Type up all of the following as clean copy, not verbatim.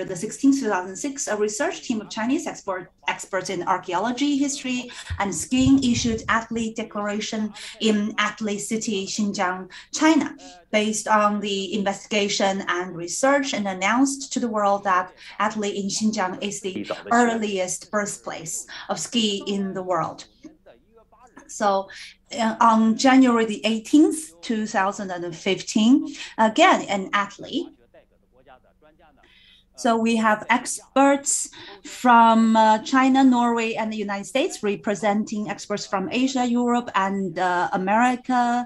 the 16th, 2006, a research team of Chinese experts in archaeology, history, and skiing issued Athlete Declaration in Athlete City, Xinjiang, China, based on the investigation and research, and announced to the world that Athlete in Xinjiang is the earliest birthplace of ski in the world. So on January the 18th, 2015, again, an athlete. So we have experts from China, Norway, and the United States, representing experts from Asia, Europe, and America,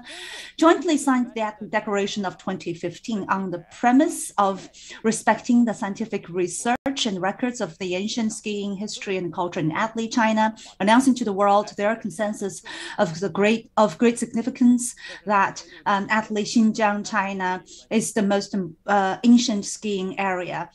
jointly signed the Declaration of 2015 on the premise of respecting the scientific research and records of the ancient skiing history and culture in athlete China, announcing to the world their consensus of great significance that athlete Xinjiang, China, is the most ancient skiing area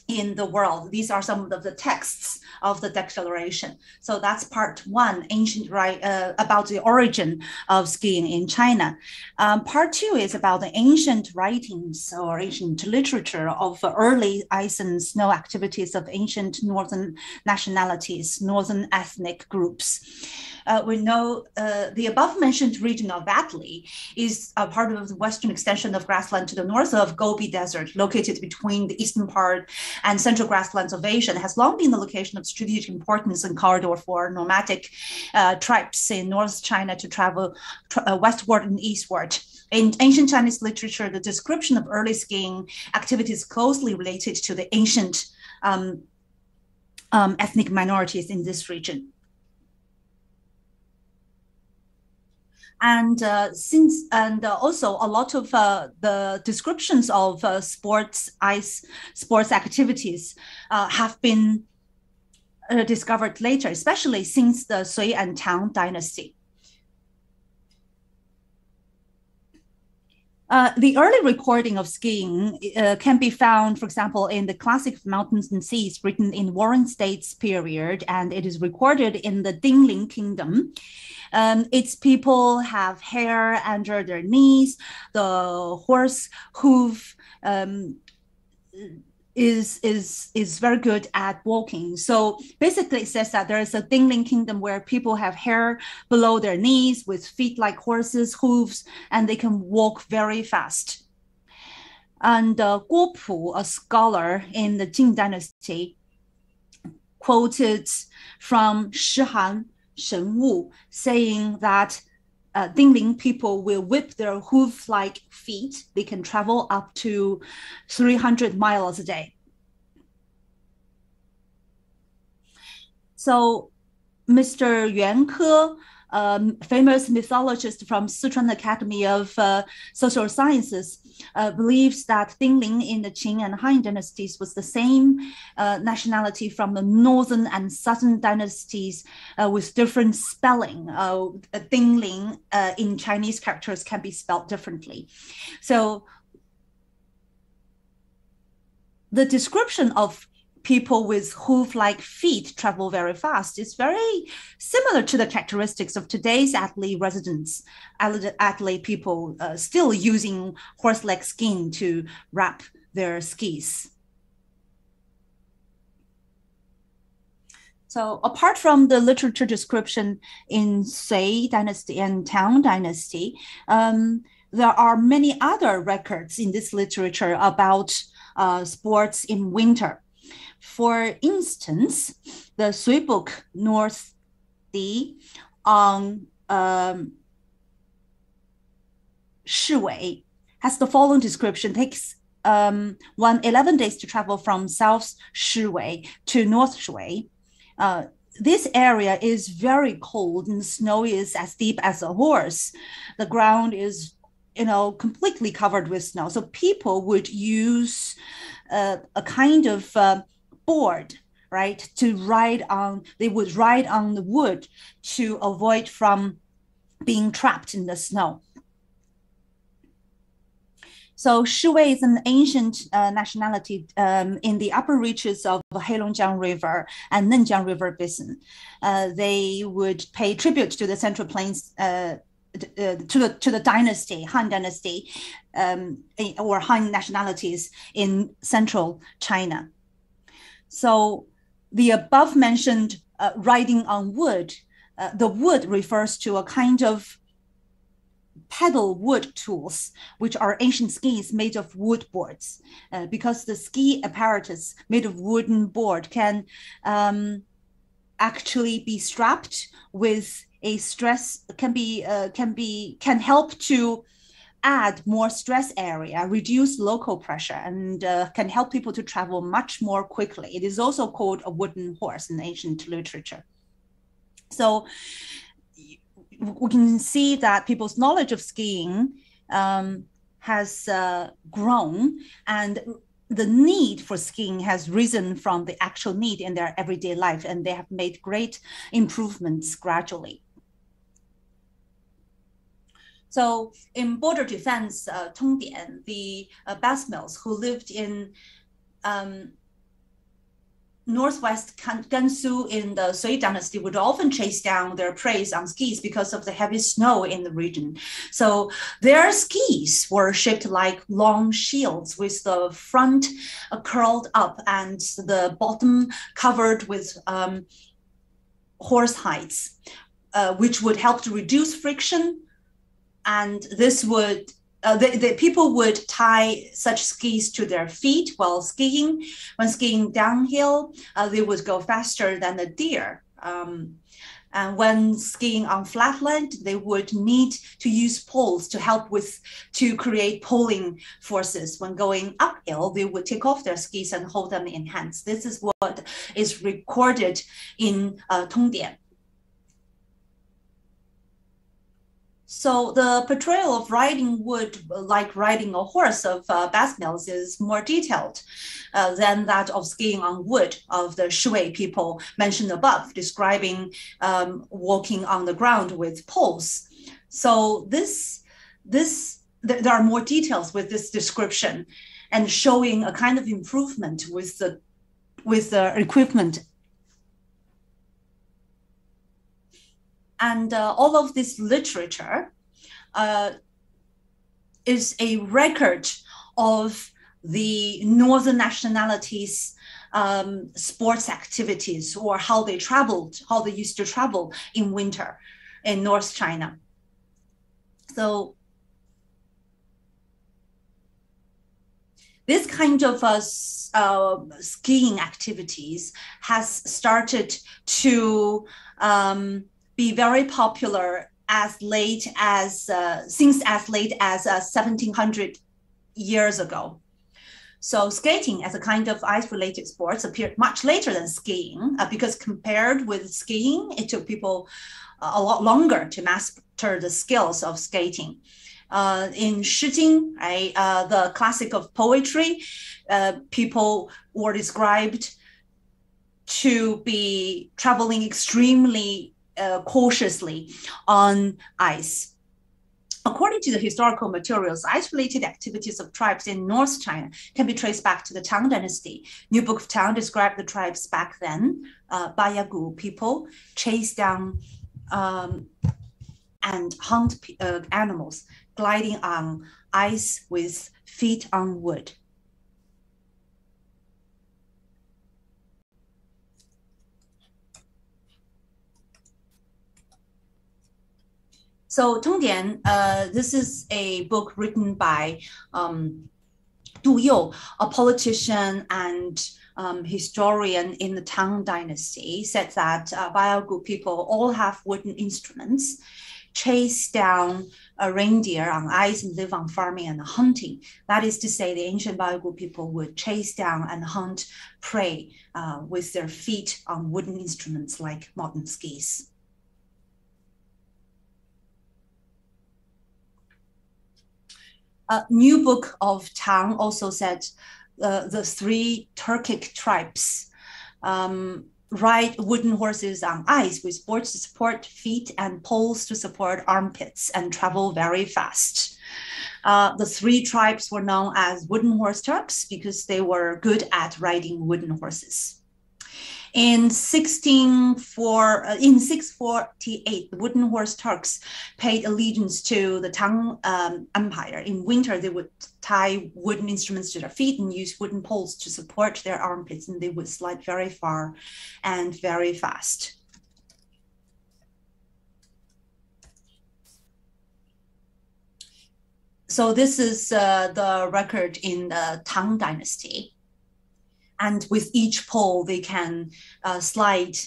in the world. These are some of the texts of the declaration. So that's part one, ancient about the origin of skiing in China. Part two is about the ancient writings or ancient literature of early ice and snow activities of ancient northern nationalities, northern ethnic groups. We know the above-mentioned region of Atli is a part of the western extension of grassland to the north of Gobi Desert, located between the eastern part and central grasslands of Asia, and has long been the location of strategic importance and corridor for nomadic tribes in North China to travel westward and eastward. In ancient Chinese literature, the description of early skiing activities closely related to the ancient ethnic minorities in this region. And also a lot of the descriptions of ice sports activities have been discovered later, especially since the Sui and Tang dynasty. The early recording of skiing can be found, for example, in the Classic Mountains and Seas, written in Warring States period, and it is recorded in the Dingling Kingdom. Its people have hair under their knees. The horse hoof is very good at walking. So basically it says that there is a Dingling Kingdom where people have hair below their knees with feet like horses, hooves, and they can walk very fast. And Guo Pu, a scholar in the Qing Dynasty, quoted from Shihan Shen Wu, saying that Dingling people will whip their hoof-like feet. They can travel up to 300 miles a day. So Mr. Yuan Ke, famous mythologist from Sichuan Academy of Social Sciences, believes that Dingling in the Qing and Han dynasties was the same nationality from the northern and southern dynasties with different spelling. Dingling in Chinese characters can be spelled differently. So the description of people with hoof-like feet travel very fast is very similar to the characteristics of today's athlete residents, athlete people still using horse-leg skiing to wrap their skis. So apart from the literature description in Sui Dynasty and Tang Dynasty, there are many other records in this literature about sports in winter. For instance, the Sui book North Di on Shiwei has the following description. It takes 11 days to travel from South Shiwei to North Shui. This area is very cold and the snow is as deep as a horse. The ground is, completely covered with snow. So people would use a kind of board, right, to ride on. They would ride on the wood to avoid from being trapped in the snow. So Shiwei is an ancient nationality in the upper reaches of the Heilongjiang River and Nenjiang River basin. They would pay tribute to the Central Plains, to the dynasty, Han dynasty, or Han nationalities in central China. So the above mentioned riding on wood, the wood refers to a kind of pedal wood tools, which are ancient skis made of wood boards, because the ski apparatus made of wooden board can actually be strapped with a stress, can help to add more stress area, reduce local pressure, and can help people to travel much more quickly. It is also called a wooden horse in ancient literature. So we can see that people's knowledge of skiing has grown, and the need for skiing has risen from the actual need in their everyday life, and they have made great improvements gradually. So in border defense, Tongdian, the Basmils who lived in northwest Gansu in the Sui Dynasty would often chase down their prey on skis because of the heavy snow in the region. So their skis were shaped like long shields with the front curled up and the bottom covered with horse hides, which would help to reduce friction. And this would the people would tie such skis to their feet while skiing. When skiing downhill, they would go faster than the deer. And when skiing on flatland, they would need to use poles to help to create pulling forces. When going uphill, they would take off their skis and hold them in hands. This is what is recorded in Tongdian. So the portrayal of riding wood like riding a horse of Basmils is more detailed than that of skiing on wood of the Shui people mentioned above, describing walking on the ground with poles. So there are more details with this description and showing a kind of improvement with the equipment. And all of this literature is a record of the northern nationalities' sports activities, or how they used to travel in winter in North China. So this kind of skiing activities has started to be very popular since as late as 1700 years ago. So skating as a kind of ice-related sports appeared much later than skiing, because compared with skiing, it took people a lot longer to master the skills of skating. In Shijing, the classic of poetry, people were described to be traveling extremely cautiously on ice. According to the historical materials, ice-related activities of tribes in North China can be traced back to the Tang Dynasty. New Book of Tang described the tribes back then. Bayagu people chase down and hunt animals, gliding on ice with feet on wood. So Tongdian, this is a book written by Du You, a politician and historian in the Tang Dynasty, said that Bayagu people all have wooden instruments, chase down a reindeer on ice, and live on farming and hunting. That is to say, the ancient Bayagu people would chase down and hunt prey with their feet on wooden instruments like modern skis. New Book of Tang also said the three Turkic tribes ride wooden horses on ice with boards to support feet and poles to support armpits, and travel very fast. The three tribes were known as wooden horse Turks because they were good at riding wooden horses. In 648, the wooden horse Turks paid allegiance to the Tang Empire. In winter, they would tie wooden instruments to their feet and use wooden poles to support their armpits, and they would slide very far and very fast. So this is the record in the Tang Dynasty. And with each pole, they can slide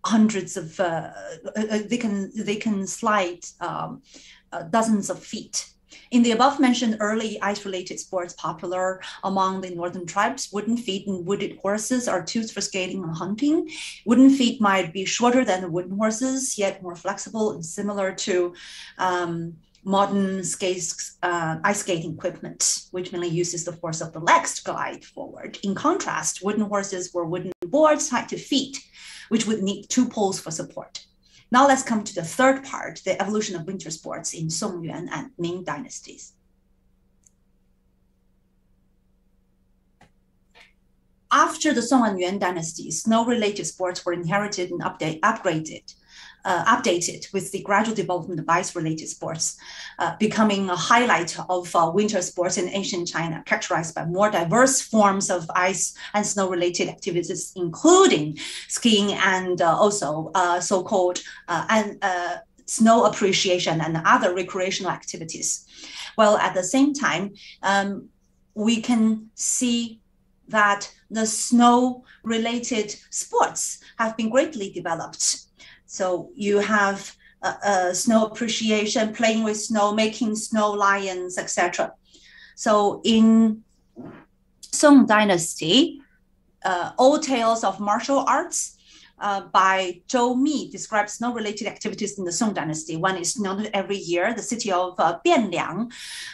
hundreds of, they can slide dozens of feet. In the above-mentioned early ice-related sports popular among the northern tribes, wooden feet and wooded horses are tools for skating and hunting. Wooden feet might be shorter than the wooden horses, yet more flexible and similar to modern ice skating equipment, which mainly uses the force of the legs to glide forward. In contrast, wooden horses were wooden boards tied to feet, which would need two poles for support. Now let's come to the third part, the evolution of winter sports in Song, Yuan, and Ming dynasties. After the Song and Yuan dynasties, snow-related sports were inherited and updated with the gradual development of ice-related sports, becoming a highlight of winter sports in ancient China, characterized by more diverse forms of ice and snow-related activities, including skiing and also so-called snow appreciation and other recreational activities. Well, at the same time, we can see that the snow-related sports have been greatly developed. So you have snow appreciation, playing with snow, making snow lions, etc. So in Song Dynasty, Old Tales of Martial Arts by Zhou Mi describes snow-related activities in the Song Dynasty. One is known every year. The city of Bianliang,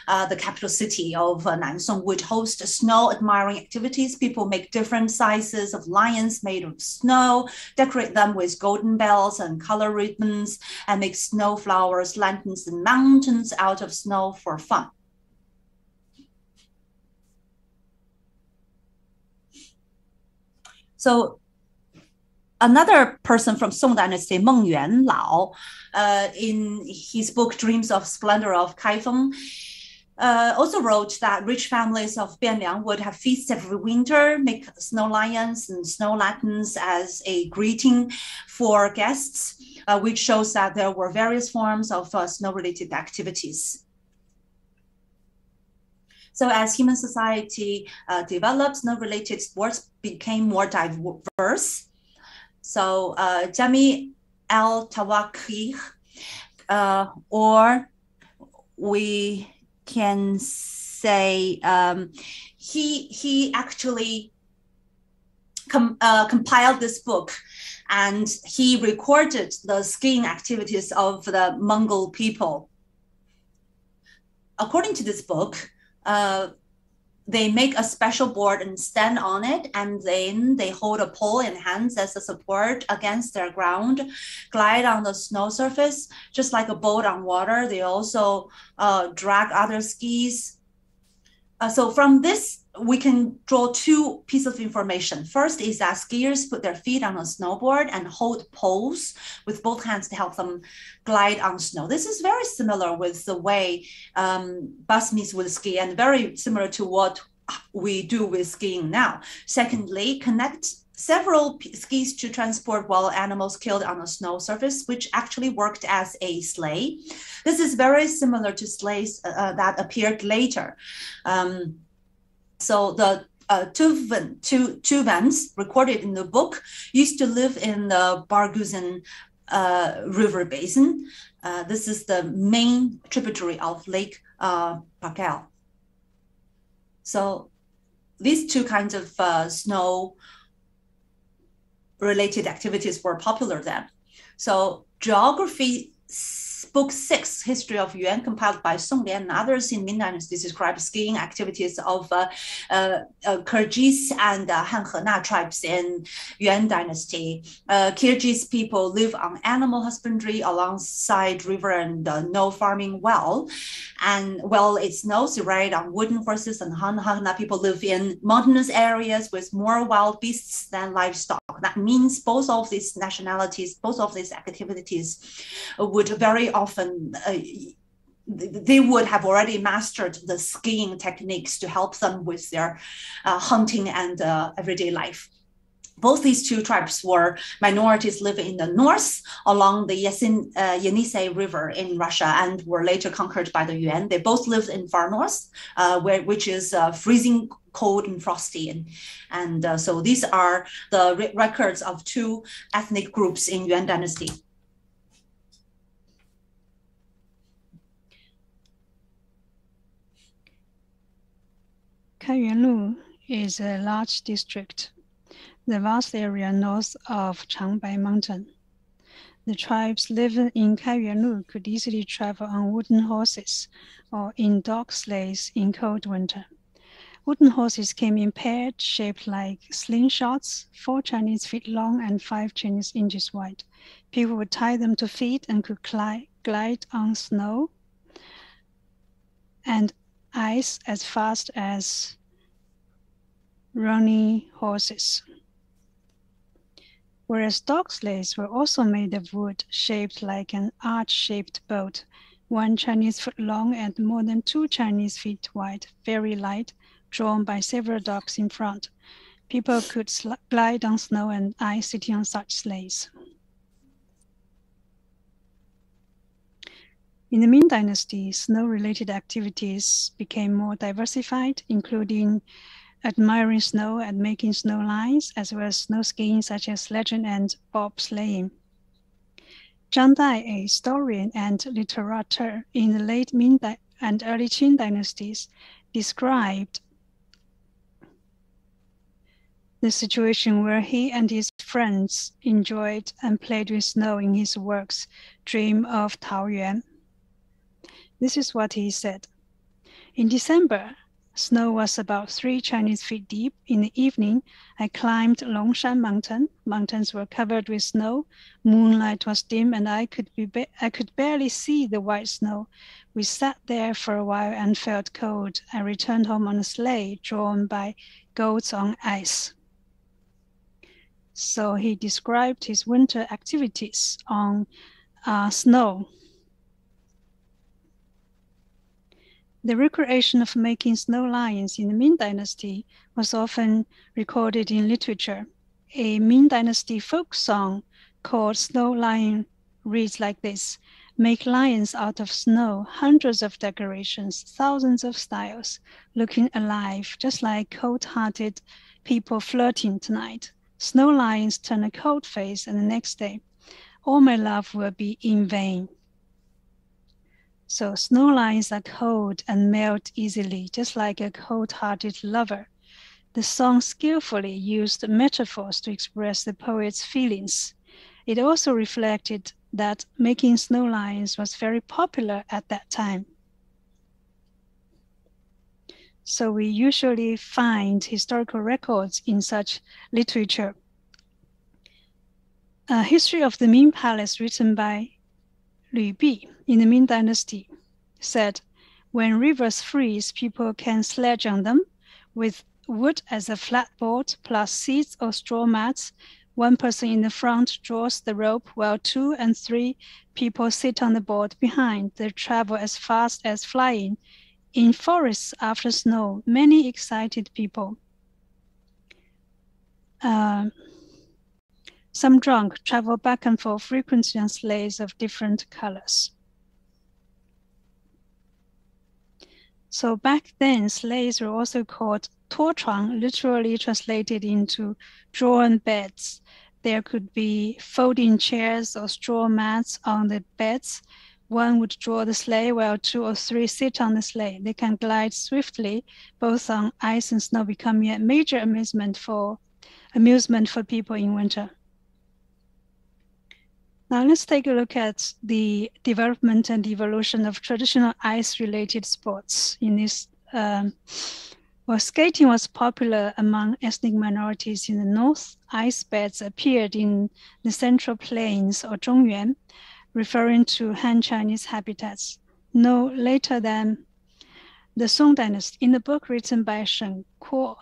the capital city of Nansong, would host snow-admiring activities. People make different sizes of lions made of snow, decorate them with golden bells and color ribbons, and make snow flowers, lanterns, and mountains out of snow for fun. So another person from Song Dynasty, Meng Yuanlao, in his book Dreams of Splendor of Kaifeng, also wrote that rich families of Bianliang would have feasts every winter, make snow lions and snow lanterns as a greeting for guests, which shows that there were various forms of snow-related activities. So as human society developed, snow-related sports became more diverse. So Jami al-Tawaqi, or we can say he actually compiled this book, and he recorded the skiing activities of the Mongol people. According to this book, they make a special board and stand on it, and then they hold a pole in hands as a support against their ground, glide on the snow surface, just like a boat on water. They also drag other skis. So from this, we can draw two pieces of information. First is that skiers put their feet on a snowboard and hold poles with both hands to help them glide on snow. This is very similar with the way Basmis would ski, and very similar to what we do with skiing now. Secondly, connect several skis to transport wild animals killed on a snow surface, which actually worked as a sleigh. This is very similar to sleighs that appeared later. So the Tuvans recorded in the book used to live in the Barguzin river basin. This is the main tributary of Lake Baikal. So these two kinds of snow-related activities were popular then. So geography Book 6, History of Yuan, compiled by Song Lian and others in Ming Dynasty, describes skiing activities of Kyrgyz and Han Hena tribes in Yuan Dynasty. Kyrgyz people live on animal husbandry alongside river and no farming well. And well, it snows, they ride on wooden horses, and Han Hena people live in mountainous areas with more wild beasts than livestock. That means both of these nationalities, both of these activities would very often they would have already mastered the skiing techniques to help them with their hunting and everyday life. Both these two tribes were minorities living in the north along the Yenisei River in Russia and were later conquered by the Yuan. They both lived in far north, which is freezing cold and frosty. And so these are the records of two ethnic groups in Yuan Dynasty. Kaiyuanlu is a large district, the vast area north of Changbai Mountain. The tribes living in Kaiyuanlu could easily travel on wooden horses or in dog sleighs in cold winter. Wooden horses came in pairs shaped like slingshots, 4 Chinese feet long and 5 Chinese inches wide. People would tie them to feet and could glide on snow and ice as fast as running horses. Whereas dog sleighs were also made of wood, shaped like an arch-shaped boat, 1 Chinese foot long and more than 2 Chinese feet wide, very light, drawn by several dogs in front. People could glide on snow and ice sitting on such sleighs. In the Ming Dynasty, snow-related activities became more diversified, including admiring snow and making snow lines, as well as snow skiing such as sledging and bobsleighing. Zhang Dai, a historian and literator in the late Ming and early Qing dynasties, described the situation where he and his friends enjoyed and played with snow in his works, Dream of Taoyuan. This is what he said. In December, snow was about 3 Chinese feet deep. In the evening, I climbed Longshan Mountain. Mountains were covered with snow. Moonlight was dim and I could barely see the white snow. We sat there for a while and felt cold. I returned home on a sleigh drawn by goats on ice. So he described his winter activities on snow. The recreation of making snow lions in the Ming Dynasty was often recorded in literature. A Ming Dynasty folk song called Snow Lion reads like this: make lions out of snow, hundreds of decorations, thousands of styles, looking alive, just like cold-hearted people flirting tonight. Snow lions turn a cold face, and the next day, all my love will be in vain. So snow lions are cold and melt easily, just like a cold-hearted lover. The song skillfully used metaphors to express the poet's feelings. It also reflected that making snow lions was very popular at that time. So we usually find historical records in such literature. A history of the Ming Palace written by Lü Bi in the Ming Dynasty said, when rivers freeze, people can sledge on them with wood as a flat board plus seats or straw mats. One person in the front draws the rope while 2 and 3 people sit on the board behind. They travel as fast as flying. In forests after snow, many excited people, some drunk, travel back and forth frequently on sleighs of different colors. So back then, sleighs were also called tuochuang, literally translated into drawn beds. There could be folding chairs or straw mats on the beds. One would draw the sleigh while 2 or 3 sit on the sleigh. They can glide swiftly, both on ice and snow, becoming a major amusement for people in winter. Now let's take a look at the development and evolution of traditional ice-related sports. In this, while skating was popular among ethnic minorities in the north, ice beds appeared in the central plains or Zhongyuan, referring to Han Chinese habitats, no later than the Song Dynasty. In the book written by Shen Kuo,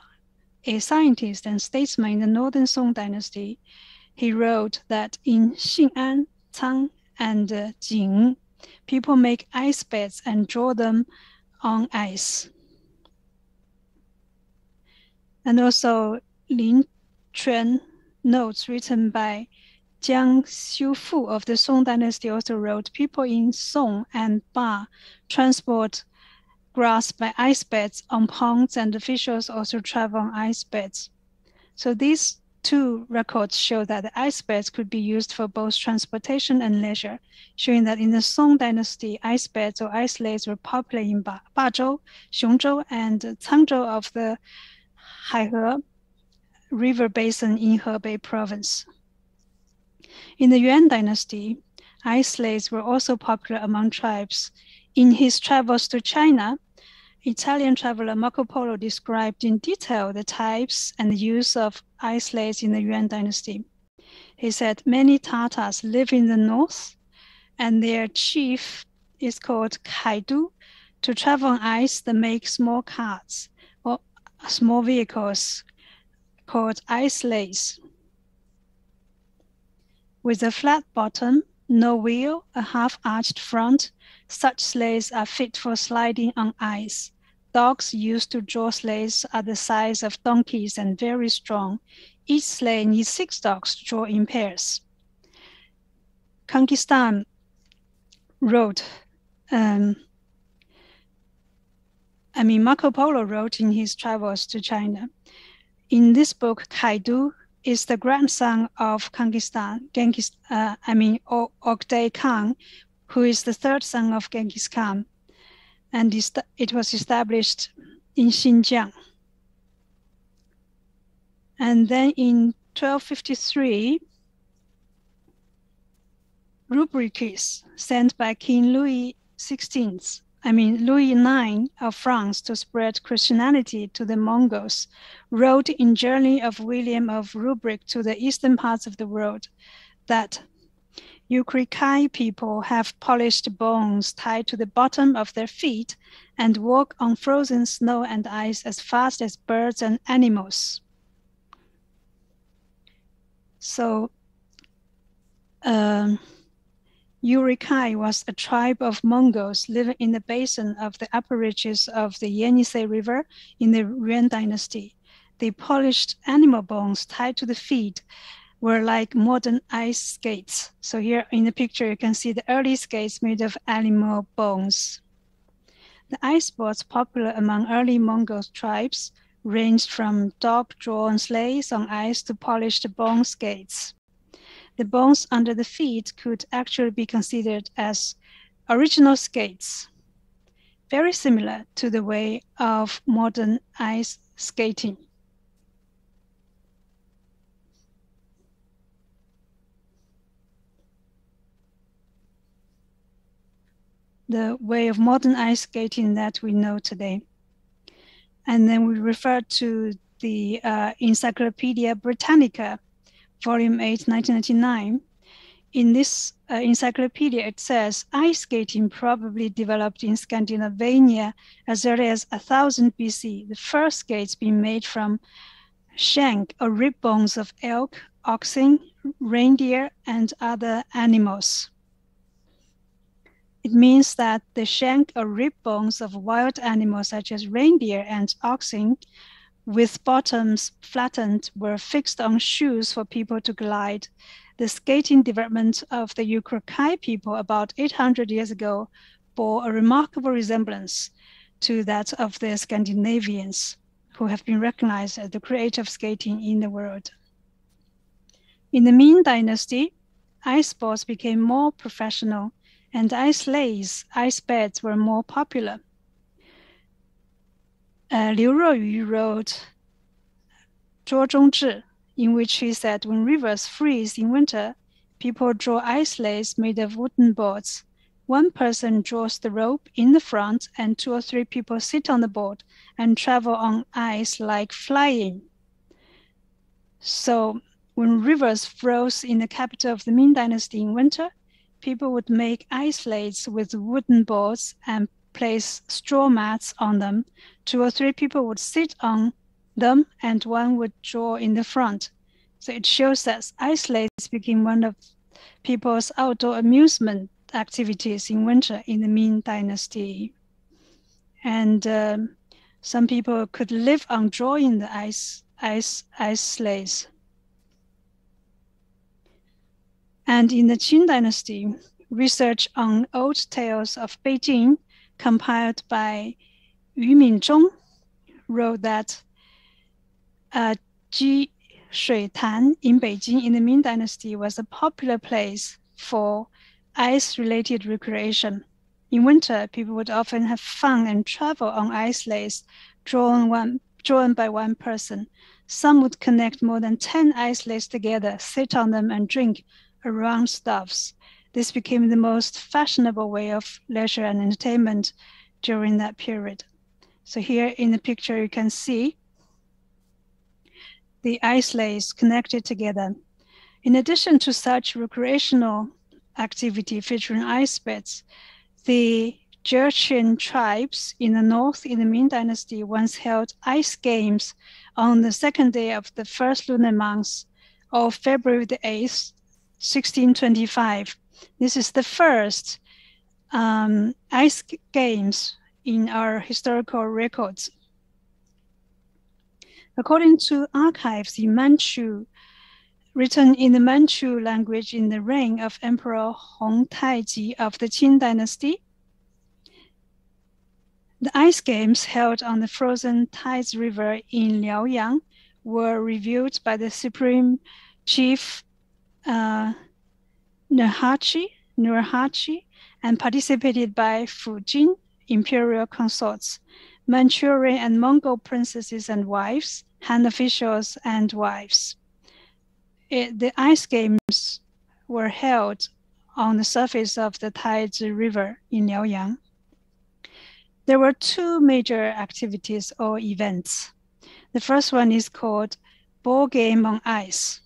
a scientist and statesman in the northern Song Dynasty, he wrote that in Xing'an, Cang, and Qing, people make ice beds and draw them on ice. And also Lin Quan notes written by Jiang Xiufu of the Song Dynasty also wrote, people in Song and Ba transport grass by ice beds on ponds, and officials also travel on ice beds. So these two records show that the ice beds could be used for both transportation and leisure, showing that in the Song Dynasty, ice beds or ice lakes were popular in Bazhou, Xiongzhou, and Cangzhou of the Haihe River Basin in Hebei province. In the Yuan Dynasty, ice lakes were also popular among tribes. In his travels to China, Italian traveler Marco Polo described in detail the types and the use of ice lakes in the Yuan Dynasty. He said many Tatars live in the north, and their chief is called Kaidu. To travel on ice, they make small carts or small vehicles called ice sleighs. With a flat bottom, no wheel, a half-arched front, such sleighs are fit for sliding on ice. Dogs used to draw sleighs are the size of donkeys and very strong. Each sleigh needs 6 dogs to draw in pairs. Kankistan wrote, Marco Polo wrote in his travels to China. In this book, Kaidu is the grandson of Ogday Khan, who is the third son of Genghis Khan, and it was established in Xinjiang. And then in 1253, rubrics sent by King Louis IX of France to spread Christianity to the Mongols, wrote in Journey of William of Rubric to the eastern parts of the world that Ukrikai people have polished bones tied to the bottom of their feet and walk on frozen snow and ice as fast as birds and animals. So, Urikai was a tribe of Mongols living in the basin of the upper reaches of the Yenisei River in the Yuan Dynasty. The polished animal bones tied to the feet were like modern ice skates. So here in the picture, you can see the early skates made of animal bones. The ice sports popular among early Mongol tribes ranged from dog-drawn sleighs on ice to polished bone skates. The bones under the feet could actually be considered as original skates, very similar to the way of modern ice skating. The way of modern ice skating that we know today. And then we refer to the Encyclopedia Britannica, Volume 8, 1999. In this encyclopedia, it says, ice skating probably developed in Scandinavia as early as 1000 BC, the first skates being made from shank or rib bones of elk, oxen, reindeer, and other animals. It means that the shank or rib bones of wild animals such as reindeer and oxen with bottoms flattened were fixed on shoes for people to glide. The skating development of the Ukrikai people about 800 years ago bore a remarkable resemblance to that of the Scandinavians, who have been recognized as the creator of skating in the world. In the Ming Dynasty, ice sports became more professional, and ice sleighs, ice beds were more popular. Liu Ruoyu wrote "Zhuo Zhongzhi," in which he said, when rivers freeze in winter, people draw ice sleighs made of wooden boards. One person draws the rope in the front, and 2 or 3 people sit on the board and travel on ice like flying. So when rivers froze in the capital of the Ming Dynasty in winter, people would make ice sleighs with wooden boards and place straw mats on them. 2 or 3 people would sit on them, and one would draw in the front. So it shows that ice sleighs became one of people's outdoor amusement activities in winter in the Ming Dynasty. And some people could live on drawing the ice sleighs. And in the Qing Dynasty, research on old tales of Beijing, compiled by Yu Mingzhong, wrote that Ji Shui Tan in Beijing in the Ming Dynasty was a popular place for ice-related recreation. In winter, people would often have fun and travel on ice sleighs drawn by one person. Some would connect more than 10 ice sleighs together, sit on them, and drink around stuffs. This became the most fashionable way of leisure and entertainment during that period. So here in the picture, you can see the ice sleighs connected together. In addition to such recreational activity featuring ice beds, the Jurchen tribes in the north in the Ming Dynasty once held ice games on the second day of the first lunar month of February the 8th, 1625. This is the first ice games in our historical records. According to archives in Manchu, written in the Manchu language in the reign of Emperor Hong Taiji of the Qing Dynasty, the ice games held on the frozen Taizi River in Liaoyang were reviewed by the Supreme Chief Nurhaci and participated by Fujin imperial consorts, Manchurian and Mongol princesses and wives, Han officials and wives. The ice games were held on the surface of the Taizi River in Liaoyang. There were 2 major activities or events. The first one is called Ballgame on ice,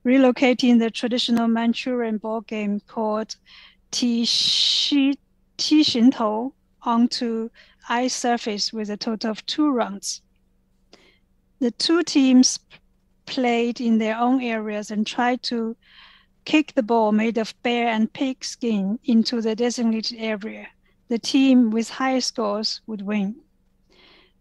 relocating the traditional Manchurian ball game called Tixintou onto ice surface with a total of 2 rounds. The 2 teams played in their own areas and tried to kick the ball made of bear and pig skin into the designated area. The team with higher scores would win.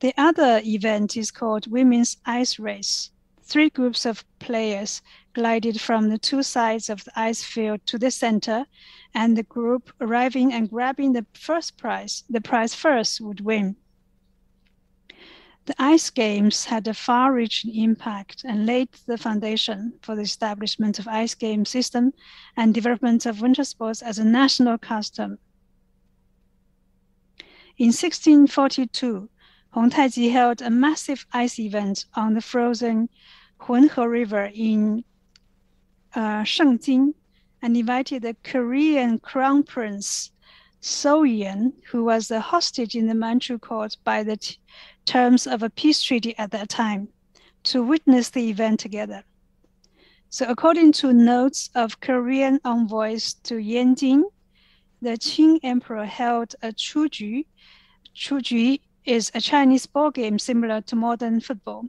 The other event is called Women's Ice Race. 3 groups of players glided from the 2 sides of the ice field to the center, and the group arriving and grabbing the prize first would win. The ice games had a far-reaching impact and laid the foundation for the establishment of ice game system and development of winter sports as a national custom. In 1642, Hong Taiji held a massive ice event on the frozen Hunhe River in Shengjing and invited the Korean Crown Prince So-Yen, who was a hostage in the Manchu court by the terms of a peace treaty at that time, to witness the event together. So according to notes of Korean envoys to Yanjing, the Qing emperor held a Chuju. Chuju is a Chinese ball game similar to modern football.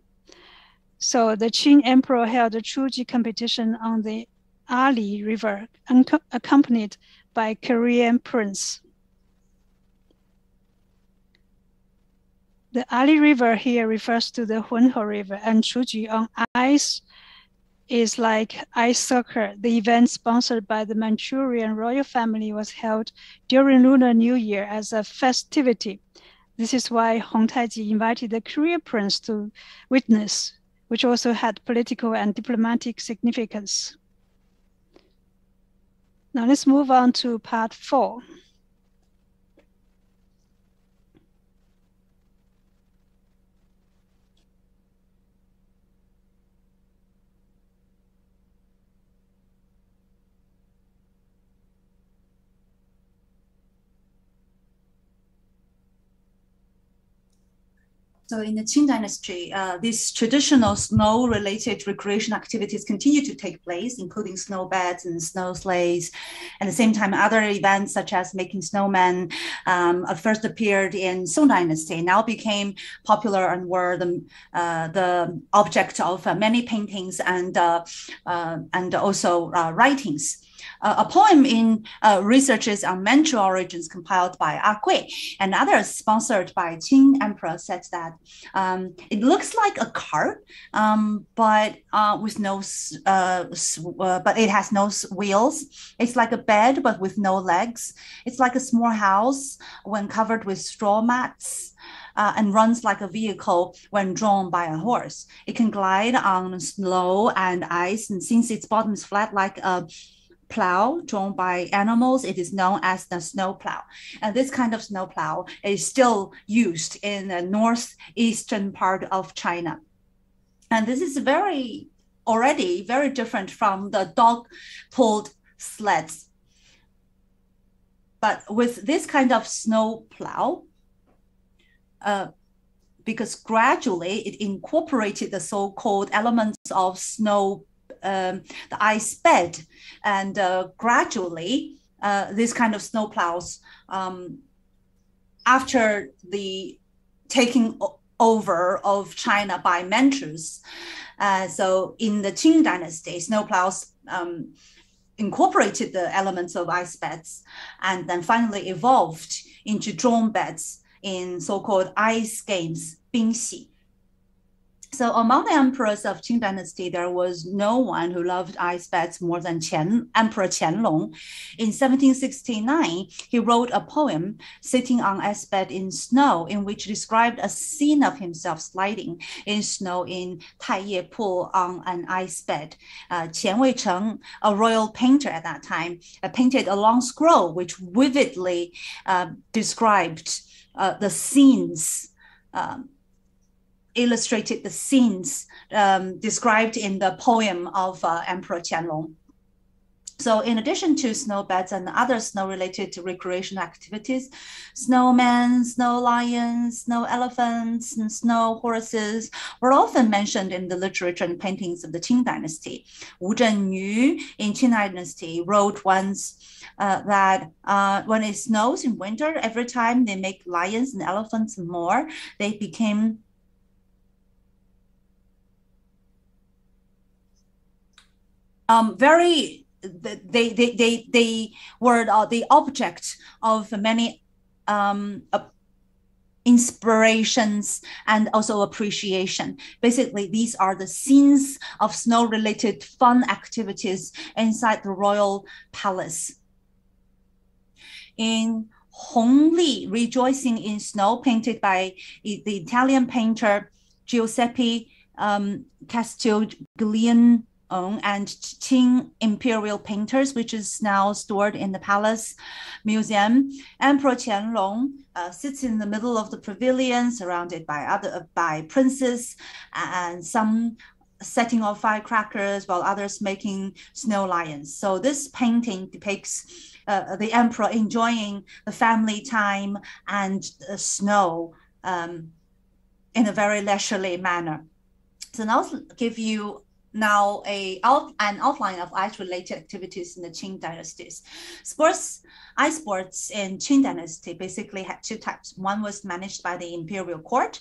So the Qing emperor held a Chuji competition on the Ali River, accompanied by Korean prince. The Ali River here refers to the Hunhe River, and Chuji on ice is like ice soccer. The event sponsored by the Manchurian royal family was held during Lunar New Year as a festivity. This is why Hong Taiji invited the Korean prince to witness, which also had political and diplomatic significance. Now let's move on to part 4. So in the Qing Dynasty, these traditional snow-related recreation activities continue to take place, including snow beds and snow sleighs. At the same time, other events such as making snowmen first appeared in Song Dynasty, now became popular and were the object of many paintings and also writings. A poem in Researches on Manchu Origins compiled by Gui and others sponsored by Qing Emperor said that it looks like a cart, but with no, but it has no wheels. It's like a bed, but with no legs. It's like a small house when covered with straw mats. And runs like a vehicle when drawn by a horse. It can glide on snow and ice, and since its bottom is flat like a plow drawn by animals, it is known as the snow plow. And this kind of snow plow is still used in the northeastern part of China. And this is already very different from the dog-pulled sleds. But with this kind of snow plow, because gradually it incorporated the so-called elements of snow, the ice bed, and gradually this kind of snow plows, after the taking over of China by Manchus, so in the Qing Dynasty, snow plows incorporated the elements of ice beds and then finally evolved into drawn beds in so-called ice games, 冰洗. So among the emperors of Qing Dynasty, there was no one who loved ice beds more than Emperor Qianlong. In 1769, he wrote a poem sitting on ice bed in snow, in which described a scene of himself sliding in snow in Taiye Pool on an ice bed. Qian Weicheng, a royal painter at that time, painted a long scroll which vividly described the scenes, illustrated the scenes described in the poem of Emperor Qianlong. So in addition to snow beds and other snow-related recreation activities, snowmen, snow lions, snow elephants, and snow horses were often mentioned in the literature and paintings of the Qing Dynasty. Wu Zhenyu in Qing Dynasty wrote once that when it snows in winter, every time they make lions and elephants more, they became they were the object of many inspirations and also appreciation. Basically, these are the scenes of snow-related fun activities inside the royal palace. In Hongli, Rejoicing in Snow, painted by the Italian painter Giuseppe Castiglione and Qing imperial painters, which is now stored in the Palace Museum. Emperor Qianlong sits in the middle of the pavilion, surrounded by princes, and some setting off firecrackers while others making snow lions. So this painting depicts the emperor enjoying the family time and the snow in a very leisurely manner. So now I'll give you an outline of ice-related activities in the Qing dynasties. Ice sports in Qing dynasty basically had two types. One was managed by the imperial court,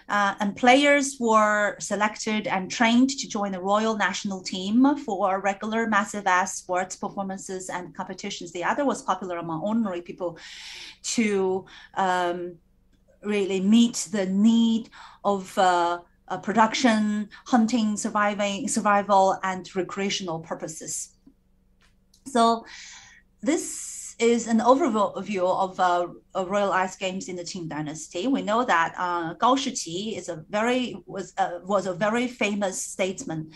and players were selected and trained to join the royal national team for regular massive ice sports performances and competitions. The other was popular among ordinary people to really meet the need of production, hunting, survival, and recreational purposes. So this is an overview of royal ice games in the Qing dynasty. We know that Gao Shiqi was a very famous statesman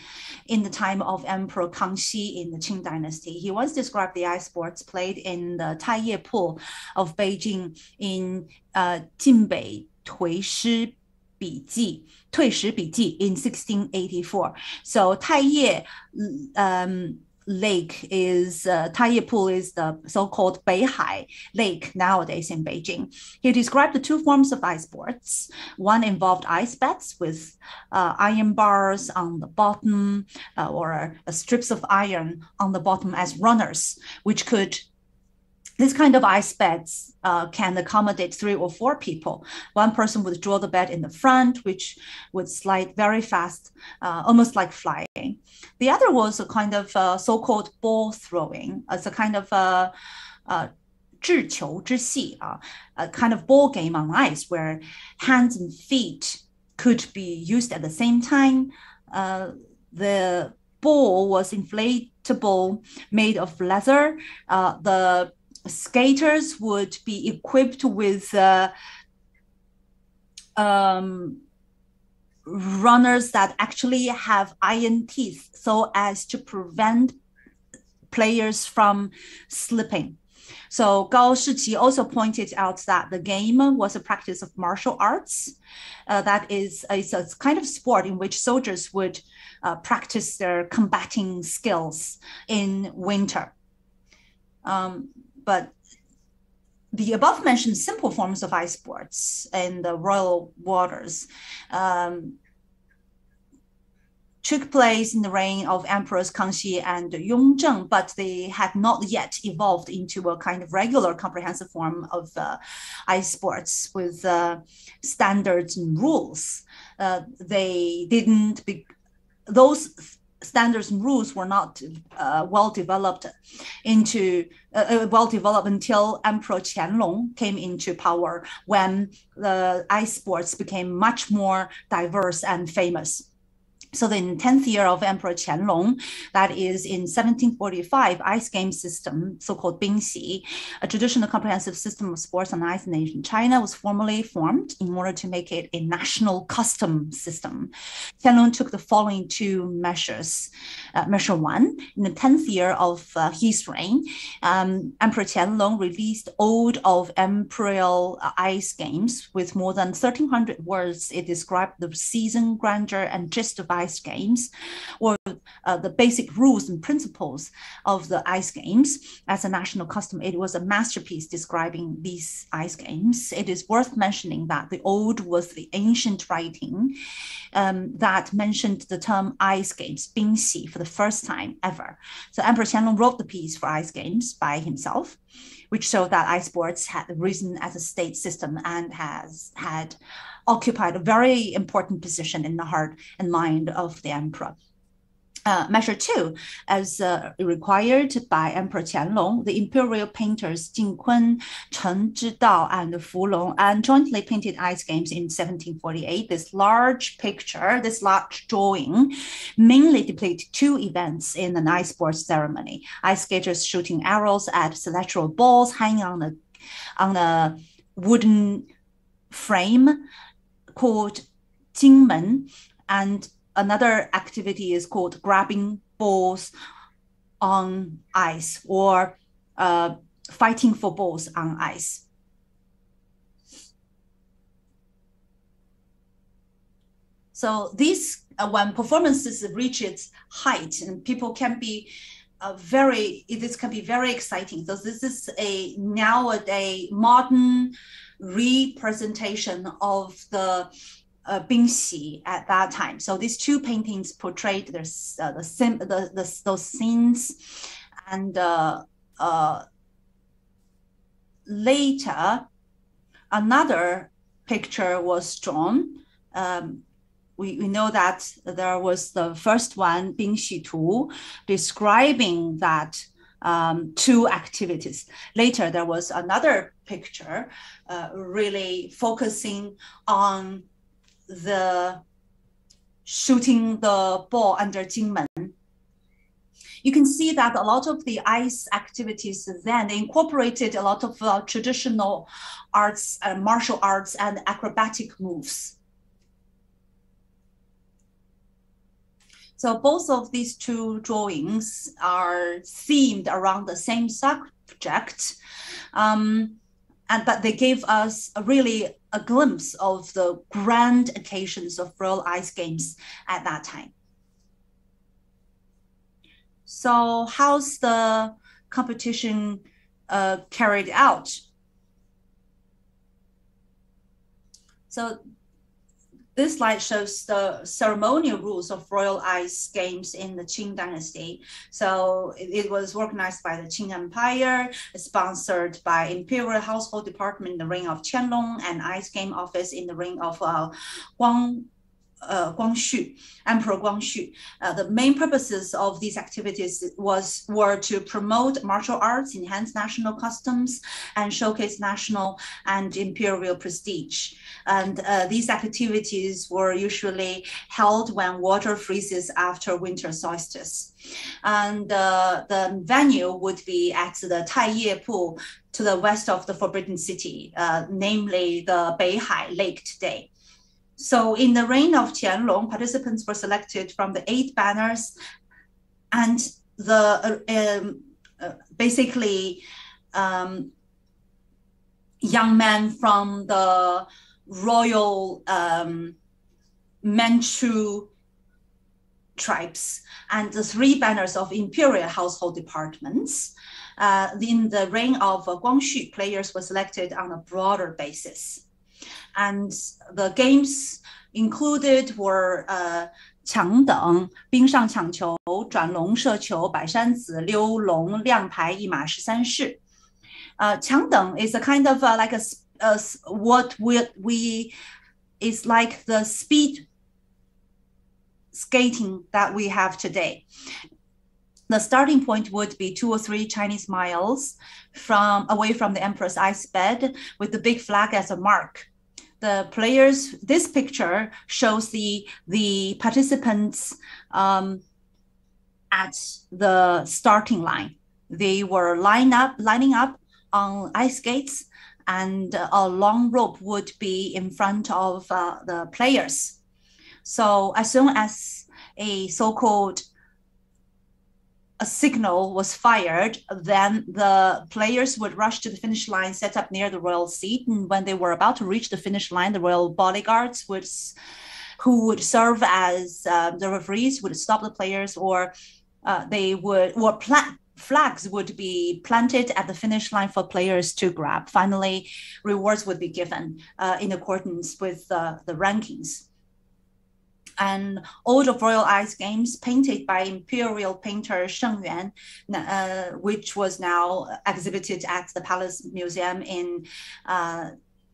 in the time of Emperor Kangxi in the Qing dynasty. He once described the ice sports played in the Taiye Pool of Beijing in Jinbei Tuishi退时笔记in 1684. So Taiye lake is Taiyi Pool is the so-called Beihai Lake nowadays in Beijing. He described the two forms of ice sports. One involved ice beds with iron bars on the bottom or strips of iron on the bottom as runners, which could this kind of ice beds can accommodate 3 or 4 people. One person would draw the bed in the front, which would slide very fast, almost like flying. The other was a kind of so-called ball throwing. It's a kind of 掷球之戏, a kind of ball game on ice where hands and feet could be used at the same time. The ball was inflatable, made of leather. The skaters would be equipped with runners that actually have iron teeth so as to prevent players from slipping. So Gao Shiqi also pointed out that the game was a practice of martial arts. That is a kind of sport in which soldiers would practice their combating skills in winter. But the above-mentioned simple forms of ice sports in the royal waters took place in the reign of Emperors Kangxi and Yongzheng, but they had not yet evolved into a kind of regular comprehensive form of ice sports with standards and rules. Those standards and rules were not well developed until Emperor Qianlong came into power, when the ice sports became much more diverse and famous. So in the 10th year of Emperor Qianlong, that is in 1745, ice game system, so-called Bingxi, a traditional comprehensive system of sports on ice in ancient China, was formally formed in order to make it a national custom system. Qianlong took the following 2 measures. Measure 1, in the 10th year of his reign, Emperor Qianlong released Ode of Imperial Ice Games with more than 1,300 words. It described the season, grandeur, and gist of ice games, or the basic rules and principles of the ice games as a national custom. It was a masterpiece describing these ice games. It is worth mentioning that the Ode was the ancient writing that mentioned the term ice games, Bingxi, for the first time ever. So Emperor Qianlong wrote the piece for ice games by himself, which showed that ice sports had risen as a state system and had occupied a very important position in the heart and mind of the emperor. Measure 2, as required by Emperor Qianlong, the imperial painters Jing Kun, Chen Zhidao, and Fu Long jointly painted ice games in 1748. This large picture, this large drawing, mainly depicts 2 events in an ice sports ceremony: ice skaters shooting arrows at celestial balls hanging on a wooden frame called Jingmen, and another activity is called grabbing balls on ice, or fighting for balls on ice. So this, when performances reach its height, and people can be this can be very exciting. So this is a nowadays modern representation of the Bingxi at that time. So these 2 paintings portrayed those scenes, and later another picture was drawn. We know that there was the first one, Bingxi Tu, describing that 2 activities. Later, there was another picture really focusing on the shooting the ball under Jingmen. You can see that a lot of the ice activities then incorporated a lot of traditional arts, martial arts, and acrobatic moves. So both of these 2 drawings are themed around the same subject, but they gave us really a glimpse of the grand occasions of royal ice games at that time. So how's the competition carried out? So this slide shows the ceremonial rules of royal ice games in the Qing Dynasty. So it was organized by the Qing Empire, sponsored by Imperial Household Department in the reign of Qianlong, and Ice Game Office in the reign of Guangxu, Emperor Guangxu. The main purposes of these activities were to promote martial arts, enhance national customs, and showcase national and imperial prestige. And these activities were usually held when water freezes after winter solstice. And the venue would be at the Taiye Pool to the west of the Forbidden City, namely the Beihai Lake today. So in the reign of Qianlong, participants were selected from the 8 banners, and the basically young men from the royal Manchu tribes, and the 3 banners of imperial household departments. In the reign of Guangxu, players were selected on a broader basis. And the games included were 抢等、冰上抢球、转龙射球、百山子、溜龙、亮牌、一马13式。抢等 is a kind of like what we is like the speed skating that we have today. The starting point would be 2 or 3 Chinese miles away from the emperor's ice bed, with the big flag as a mark. The players, this picture shows the participants at the starting line. They were lining up on ice skates, and a long rope would be in front of the players. So as soon as a so-called a signal was fired, then the players would rush to the finish line set up near the royal seat. And when they were about to reach the finish line, the royal bodyguards who would serve as the referees would stop the players, or flags would be planted at the finish line for players to grab. Finally, rewards would be given in accordance with the rankings. And all the royal ice games painted by imperial painter Sheng Yuan, which was now exhibited at the Palace Museum in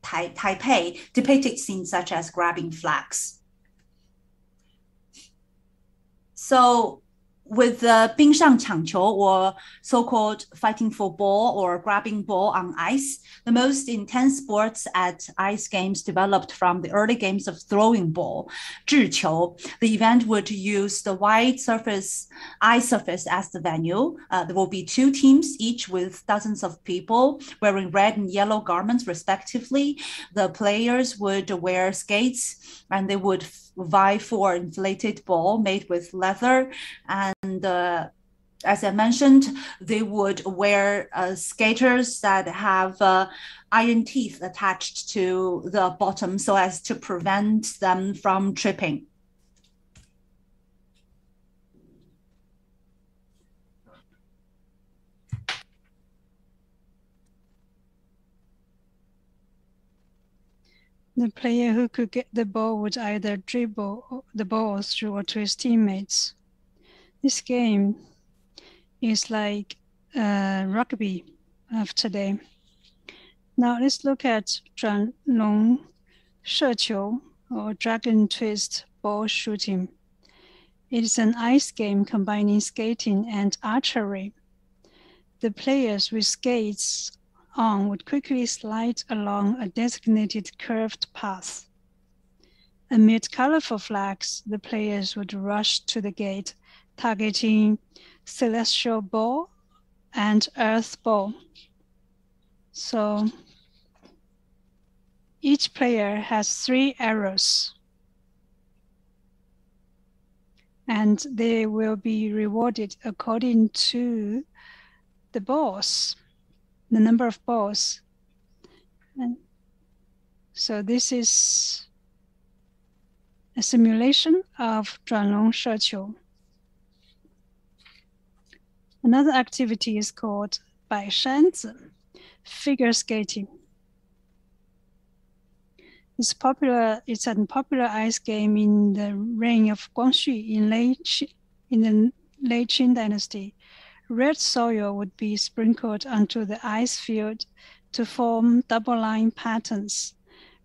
Taipei, depicted scenes such as grabbing flags. So with the 冰上抢球, or so-called fighting for ball or grabbing ball on ice, the most intense sports at ice games developed from the early games of throwing ball, 掷球. The event would use the wide ice surface as the venue. There will be 2 teams, each with dozens of people wearing red and yellow garments respectively. The players would wear skates, and they would vie for inflated ball made with leather. And as I mentioned, they would wear skaters that have iron teeth attached to the bottom so as to prevent them from tripping. The player who could get the ball would either dribble the ball through or to his teammates. This game is like rugby of today. Now let's look at 转龙射球 or dragon twist ball shooting. It is an ice game combining skating and archery. The players with skates on would quickly slide along a designated curved path. Amid colorful flags, the players would rush to the gate, targeting celestial ball and earth ball. So each player has 3 arrows, and they will be rewarded according to the balls, the number of balls. And so this is a simulation of 转龙射球. Another activity is called 摆山子, figure skating. It's a popular ice game in the reign of Guangxu in the late Qing Dynasty. Red soil would be sprinkled onto the ice field to form double-line patterns,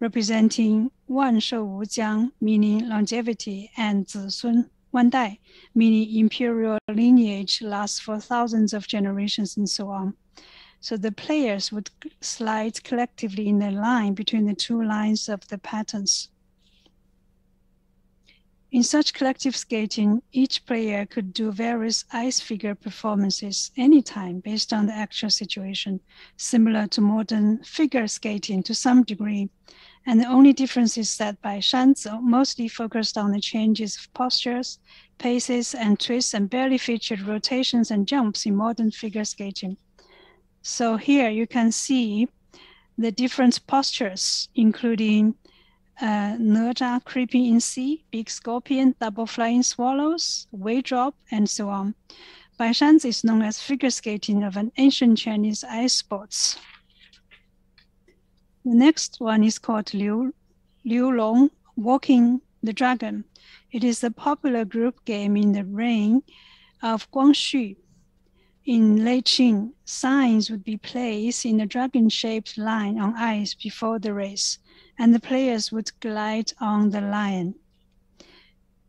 representing 万寿无疆, meaning longevity, and 子孙万代, meaning imperial lineage lasts for thousands of generations, and so on. So the players would slide collectively in a line between the two lines of the patterns. In such collective skating, each player could do various ice figure performances anytime based on the actual situation, similar to modern figure skating to some degree. And the only difference is that by shanzi mostly focused on the changes of postures, paces, and twists, and barely featured rotations and jumps in modern figure skating. So here you can see the different postures, including Naja creeping in sea, big scorpion, double flying swallows, wave drop, and so on. Baishanzi is known as figure skating of an ancient Chinese ice sports. The next one is called Liu Long, Walking the Dragon. It is a popular group game in the reign of Guangxu. In late Qing, signs would be placed in a dragon-shaped line on ice before the race, and the players would glide on the line.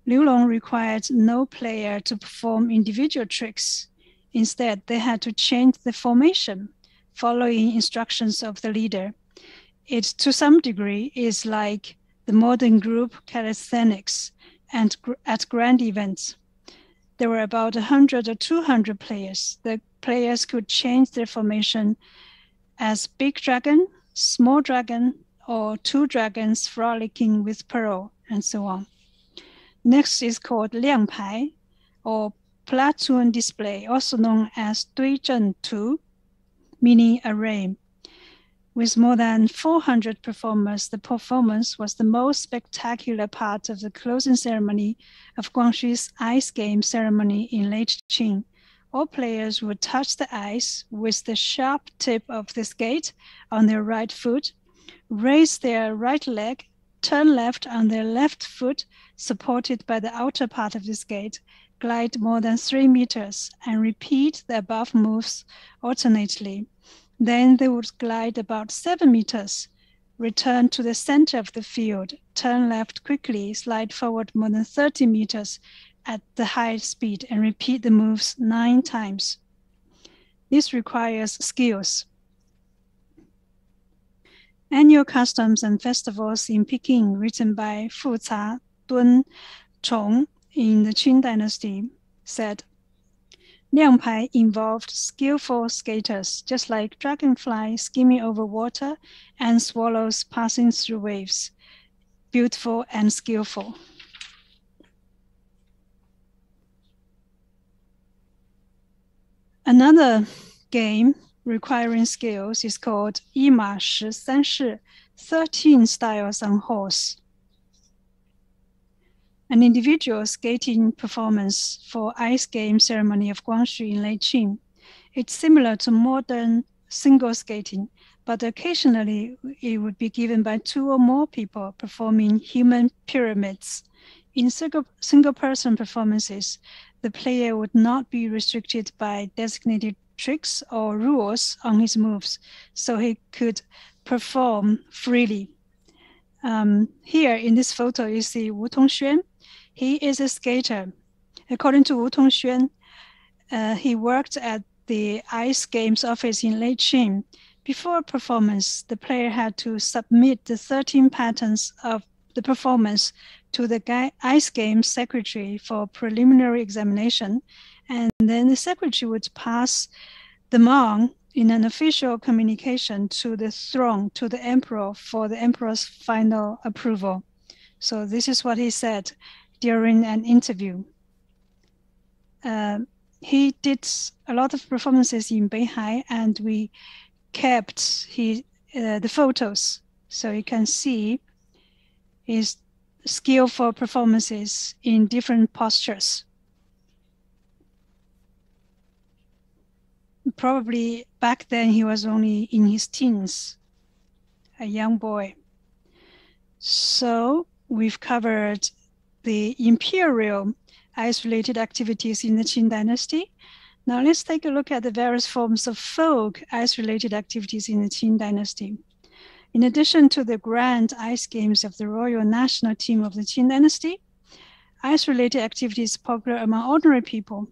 Liu Long required no player to perform individual tricks. Instead, they had to change the formation, following instructions of the leader. It, to some degree, is like the modern group calisthenics and at grand events. There were about 100 or 200 players. The players could change their formation as big dragon, small dragon, or two dragons frolicking with pearl, and so on. Next is called Liangpai, or platoon display, also known as 对阵图, meaning array. With more than 400 performers, the performance was the most spectacular part of the closing ceremony of Guangxu's ice game ceremony in late Qing. All players would touch the ice with the sharp tip of the skate on their right foot, raise their right leg, turn left on their left foot, supported by the outer part of the skate, glide more than 3 meters, and repeat the above moves alternately. Then they would glide about 7 meters, return to the center of the field, turn left quickly, slide forward more than 30 meters at the high speed, and repeat the moves 9 times. This requires skills. Annual customs and festivals in Peking, written by Fu Ca Dun Chong in the Qing Dynasty, said, Liangpai involved skillful skaters, just like dragonflies skimming over water and swallows passing through waves. Beautiful and skillful. Another game requiring skills is called 一马十三式, 13 styles on horse. An individual skating performance for ice game ceremony of Guangxu in late Qing. It's similar to modern single skating, but occasionally it would be given by 2 or more people performing human pyramids. In single-person performances, the player would not be restricted by designated tricks or rules on his moves, so he could perform freely. Here in this photo, you see Wu Tongxuan. He is a skater. According to Wu Tongxuan, he worked at the ice games office in late Qing. Before performance, the player had to submit the 13 patterns of the performance to the ice game secretary for preliminary examination, and then the secretary would pass them on in an official communication to the throne, to the emperor, for the emperor's final approval. So this is what he said during an interview. He did a lot of performances in Beihai, and we kept the photos, so you can see his skillful performances in different postures. Probably back then he was only in his teens, a young boy. So we've covered the imperial ice-related activities in the Qing Dynasty. Now let's take a look at the various forms of folk ice-related activities in the Qing Dynasty. In addition to the grand ice games of the royal national team of the Qing Dynasty, ice-related activities popular among ordinary people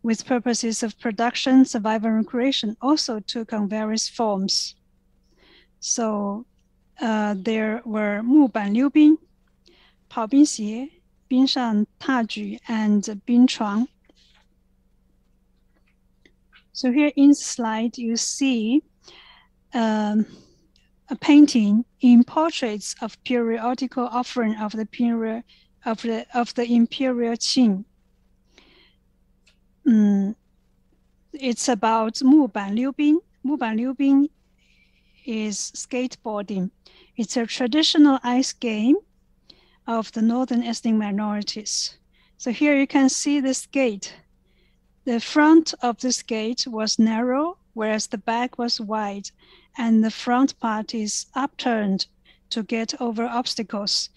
with purposes of production, survival, and recreation also took on various forms. So there were 木板溜冰, 跑冰鞋, 冰上踏举, and 冰床. So here in the slide, you see a painting in portraits of periodical offering of the period of the imperial Qing. It's about 木板溜冰. 木板溜冰 is skateboarding. It's a traditional ice game of the northern ethnic minorities. So here you can see the skate. The front of the skate was narrow, whereas the back was wide, and the front part is upturned to get over obstacles.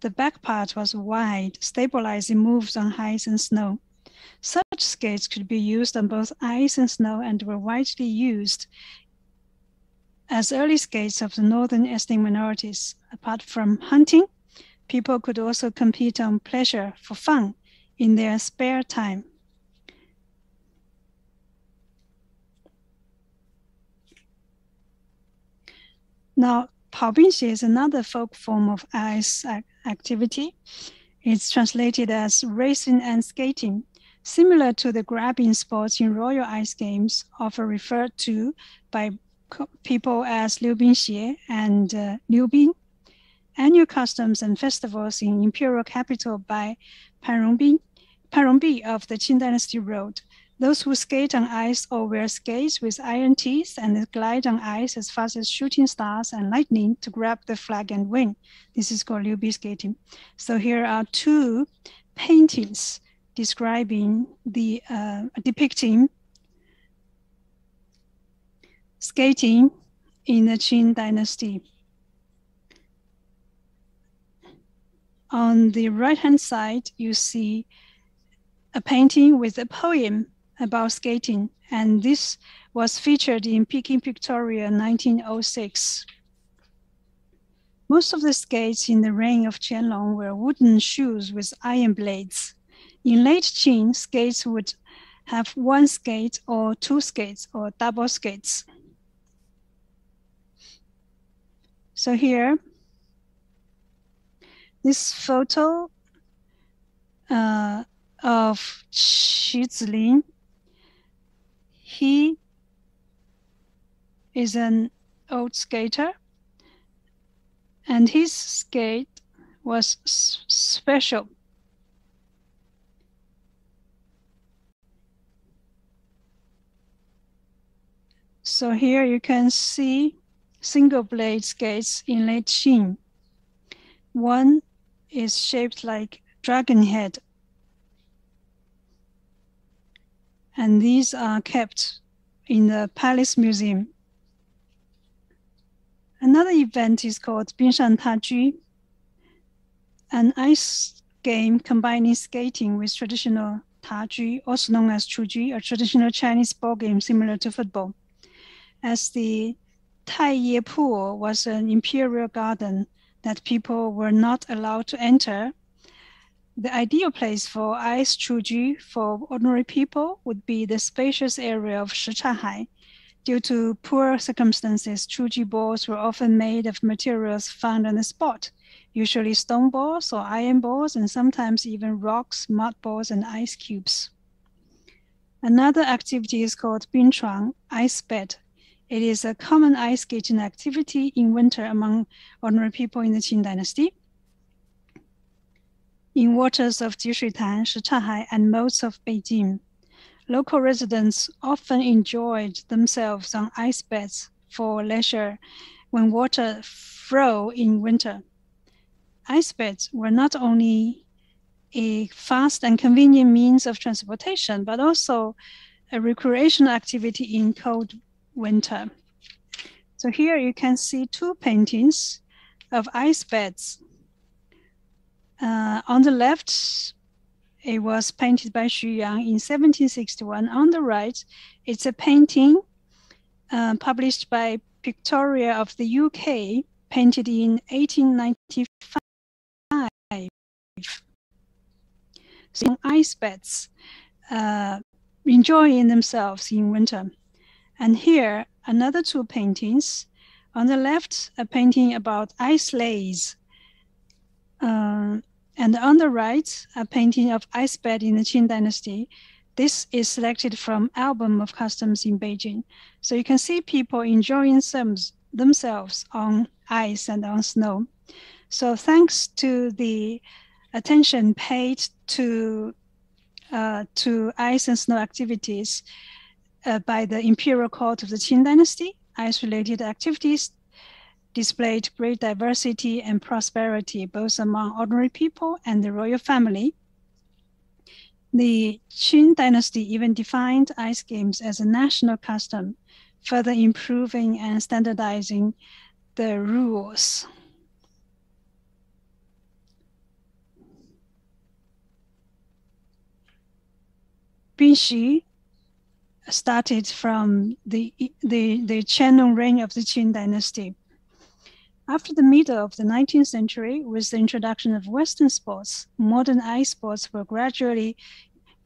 The back part was wide, stabilizing moves on ice and snow. Such skates could be used on both ice and snow and were widely used as early skates of the northern ethnic minorities. Apart from hunting, people could also compete on pleasure for fun in their spare time. Now, 跑冰鞋 is another folk form of ice activity. It's translated as racing and skating, similar to the grabbing sports in royal ice games, often referred to by people as 溜冰鞋 and 溜冰. Annual customs and festivals in imperial capital by Panrongbi of the Qing Dynasty Road. Those who skate on ice or wear skates with iron teeth and glide on ice as fast as shooting stars and lightning to grab the flag and win. This is called 溜冰 skating. So here are two paintings describing the depicting skating in the Qing Dynasty. On the right-hand side, you see a painting with a poem about skating, and this was featured in Peking Pictorial 1906. Most of the skates in the reign of Qianlong were wooden shoes with iron blades. In late Qing, skates would have one skate or two skates or double skates. So here, this photo of Xu Zilin. He is an old skater, and his skate was special. So here you can see single blade skates in late Qing. One is shaped like dragon head, and these are kept in the Palace Museum. Another event is called 冰上踏居, an ice game combining skating with traditional 踏居, also known as 蹴鞠, a traditional Chinese ball game similar to football. As the Taiye Pool was an imperial garden that people were not allowed to enter, the ideal place for ice 蹴鞠 for ordinary people would be the spacious area of Shichahai. Due to poor circumstances, 蹴鞠 balls were often made of materials found on the spot, usually stone balls or iron balls, and sometimes even rocks, mud balls, and ice cubes. Another activity is called 冰床, ice bed. It is a common ice skating activity in winter among ordinary people in the Qing Dynasty. In waters of Jishuitan, Shichahai, and most of Beijing, local residents often enjoyed themselves on ice beds for leisure when water froze in winter. Ice beds were not only a fast and convenient means of transportation, but also a recreational activity in cold winter. So here you can see two paintings of ice beds. On the left, it was painted by Xu Yang in 1761. On the right, it's a painting published by Pictoria of the UK, painted in 1895. So ice beds, enjoying themselves in winter. And here, another two paintings. On the left, a painting about ice sleighs. And on the right, a painting of ice bed in the Qing Dynasty. This is selected from Album of Customs in Beijing. So you can see people enjoying themselves on ice and on snow. So thanks to the attention paid to ice and snow activities by the imperial court of the Qing Dynasty, ice-related activities displayed great diversity and prosperity both among ordinary people and the royal family. The Qing Dynasty even defined ice games as a national custom, further improving and standardizing the rules. Binxi started from the Qianlong reign of the Qing Dynasty. After the middle of the 19th century, with the introduction of Western sports, modern ice sports were gradually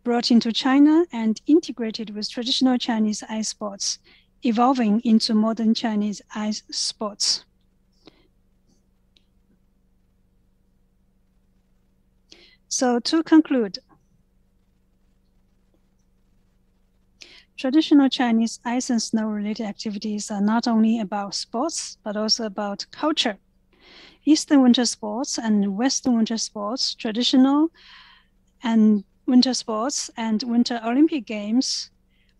brought into China and integrated with traditional Chinese ice sports, evolving into modern Chinese ice sports. So to conclude, traditional Chinese ice and snow-related activities are not only about sports, but also about culture. Eastern winter sports and Western winter sports, traditional and winter sports and Winter Olympic Games,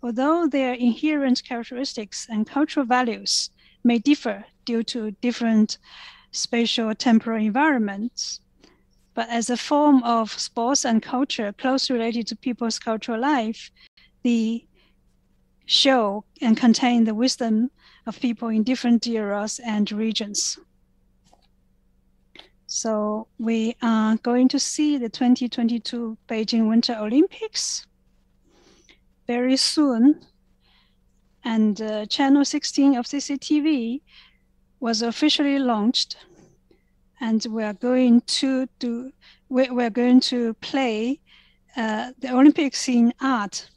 although their inherent characteristics and cultural values may differ due to different spatial temporal environments, but as a form of sports and culture closely related to people's cultural life, they show and contain the wisdom of people in different eras and regions. So we are going to see the 2022 Beijing Winter Olympics very soon. And channel 16 of CCTV was officially launched. And we're going to play the Olympics in art.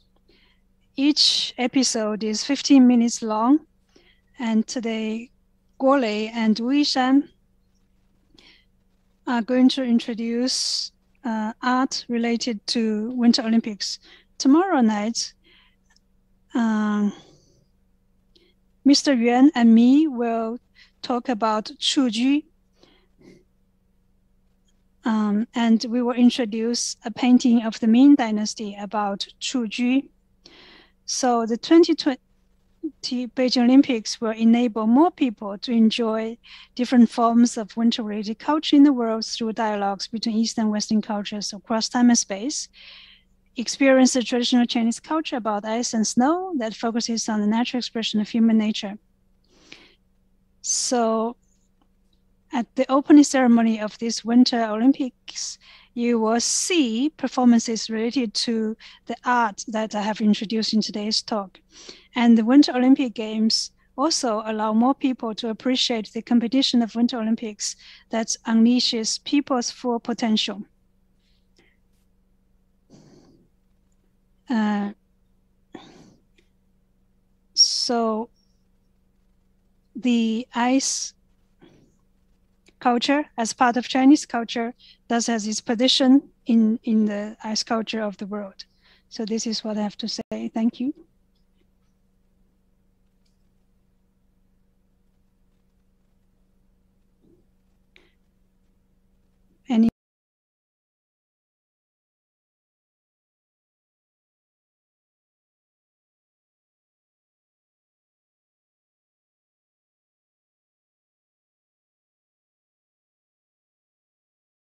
Each episode is 15 minutes long, and today Guo Lei and Weishan are going to introduce art related to Winter Olympics. Tomorrow night, Mr. Yuan and me will talk about Chuju, and we will introduce a painting of the Ming Dynasty about Chuju. So the 2020 Beijing Olympics will enable more people to enjoy different forms of winter-related culture in the world through dialogues between Eastern and Western cultures across time and space, experience the traditional Chinese culture about ice and snow that focuses on the natural expression of human nature. So at the opening ceremony of this Winter Olympics, you will see performances related to the art that I have introduced in today's talk. And the Winter Olympic Games also allow more people to appreciate the competition of Winter Olympics that unleashes people's full potential. So the ice culture, as part of Chinese culture, thus has its position in the ice culture of the world. So this is what I have to say. Thank you.